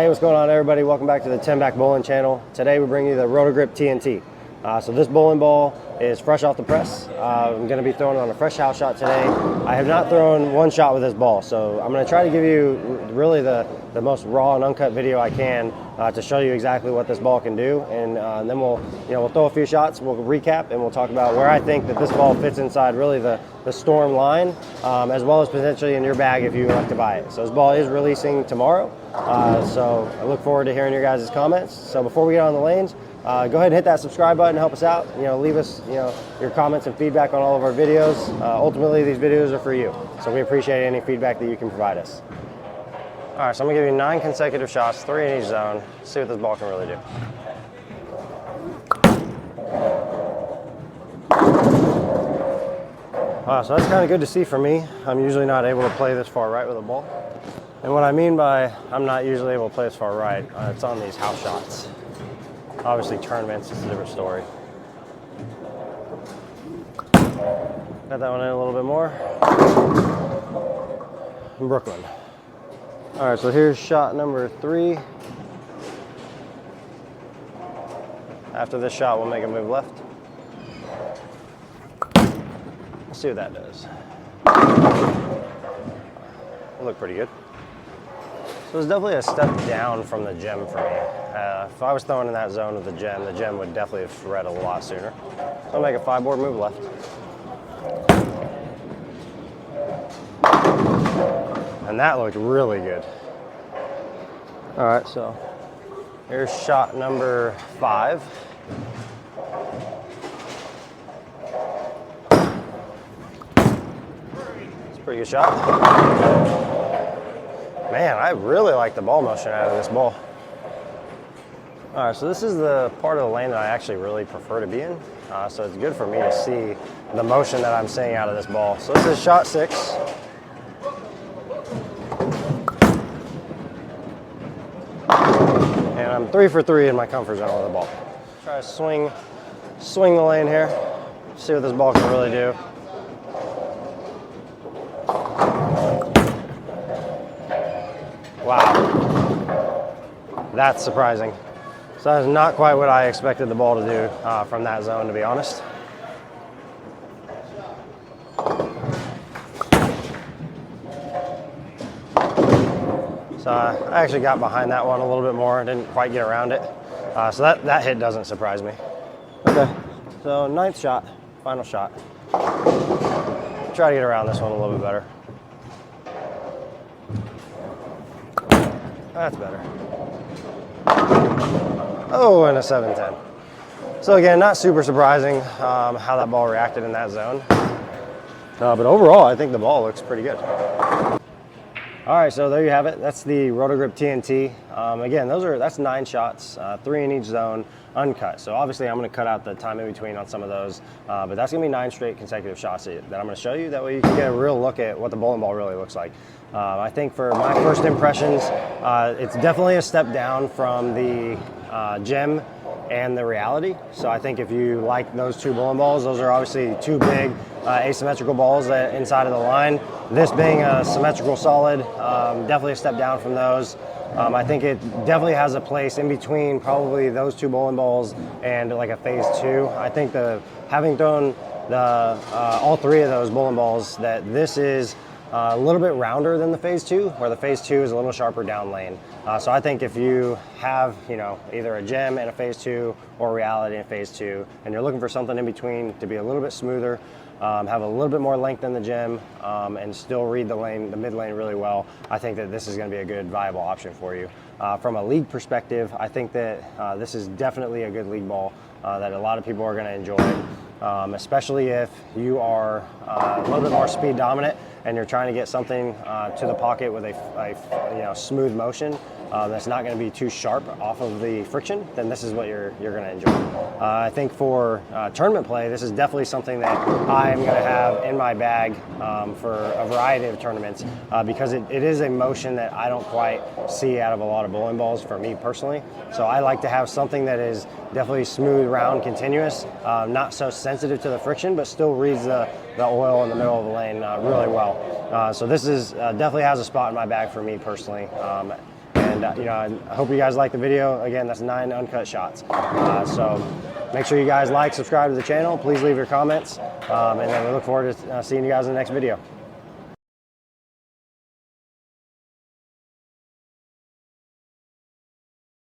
Hey, what's going on, everybody? Welcome back to the 10-back bowling channel. Today we bring you the Roto Grip TNT. So this bowling ball is fresh off the press. I'm going to be throwing on a fresh house shot today. I have not thrown one shot with this ball, so I'm going to try to give you really the most raw and uncut video I can to show you exactly what this ball can do, and then we'll throw a few shots, we'll recap, and we'll talk about where I think that this ball fits inside really the Storm line, as well as potentially in your bag if you elect to buy it. So this ball is releasing tomorrow, so I look forward to hearing your guys' comments. So before we get on the lanes, go ahead and hit that subscribe button to help us out. Leave us your comments and feedback on all of our videos. Ultimately, these videos are for you, so we appreciate any feedback that you can provide us. All right, so I'm gonna give you 9 consecutive shots, 3 in each zone. See what this ball can really do. So that's kind of good to see for me. I'm usually not able to play this far right with a ball. And what I mean by I'm not usually able to play this far right, it's on these house shots. Obviously tournaments is a different story. Got that one in a little bit more. In Brooklyn. All right, so here's shot number 3. After this shot, we'll make a move left. Let's see what that does. It'll look pretty good. So it's definitely a step down from the gem for me. If I was throwing in that zone with the gem would definitely have read a lot sooner. So I'll make a 5-board move left. And that looked really good. All right, so here's shot number 5. It's a pretty good shot. Man, I really like the ball motion out of this ball. All right, so this is the part of the lane that I actually really prefer to be in. So it's good for me to see the motion that I'm seeing out of this ball. So this is shot 6. And I'm 3 for 3 in my comfort zone with the ball. Try to swing the lane here. See what this ball can really do. Wow, that's surprising. So that's not quite what I expected the ball to do from that zone, to be honest. So I actually got behind that one a little bit more, didn't quite get around it. So that hit doesn't surprise me. Okay, so 9th shot, final shot. Try to get around this one a little bit better. That's better. Oh, and a 7-10. So again, not super surprising how that ball reacted in that zone. But overall, I think the ball looks pretty good. All right, so there you have it. That's the Roto Grip TNT. Again, that's 9 shots, 3 in each zone, uncut. So obviously I'm gonna cut out the time in between on some of those, but that's gonna be 9 straight consecutive shots that I'm gonna show you. That way you can get a real look at what the bowling ball really looks like. I think for my first impressions, it's definitely a step down from the gem and the reality. So I think if you like those 2 bowling balls, those are obviously 2 big asymmetrical balls inside of the line. This being a symmetrical solid, definitely a step down from those. I think it definitely has a place in between probably those 2 bowling balls and like a phase 2. I think having thrown all 3 of those bowling balls, that this is a little bit rounder than the phase 2, where the phase 2 is a little sharper down lane. So I think if you have either a gem and a phase 2 or reality and phase 2, and you're looking for something in between to be a little bit smoother, have a little bit more length in the gem, and still read the mid lane really well, I think that this is going to be a good viable option for you. From a league perspective, I think that this is definitely a good league ball that a lot of people are going to enjoy, especially if you are a little bit more speed dominant and you're trying to get something to the pocket with a smooth motion that's not going to be too sharp off of the friction, then this is what you're going to enjoy. I think for tournament play, this is definitely something that I am going to have in my bag for a variety of tournaments because it is a motion that I don't quite see out of a lot of bowling balls for me personally. So I like to have something that is definitely smooth, round, continuous, not so sensitive to the friction, but still reads the oil in the middle of the lane really well. So this is definitely has a spot in my bag for me personally. And And you know, I hope you guys like the video. Again, that's 9 uncut shots. So make sure you guys like, subscribe to the channel. Please leave your comments, and then we look forward to seeing you guys in the next video.